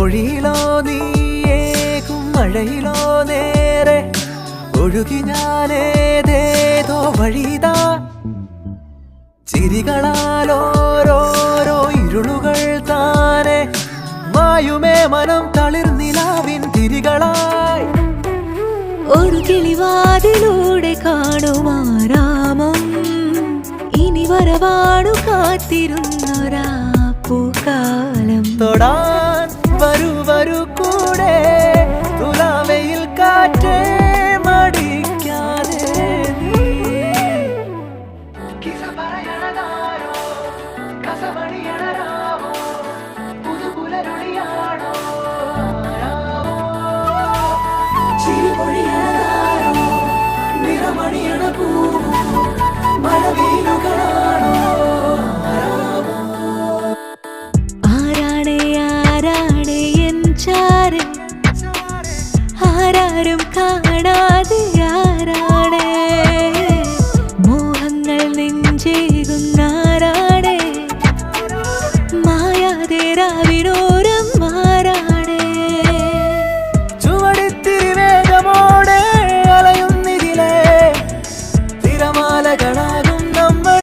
മൊഴിയിലോ നീയേകും മഴയിലോ നേരെ ഒഴുകി ഞാനേതേതോ വഴിതാ ചിരികളാലോരോരോ ഇരുളുകൾ താനെ മായുമേ മനം തളിർനിലാവിൻ തിരികളായി ഒരു കിളിവാതിലൂടെ കാണുമാരാമം ഇനി വരവാണു കാത്തിരുന്നൊരാ പൂക്കാലം തൊടാ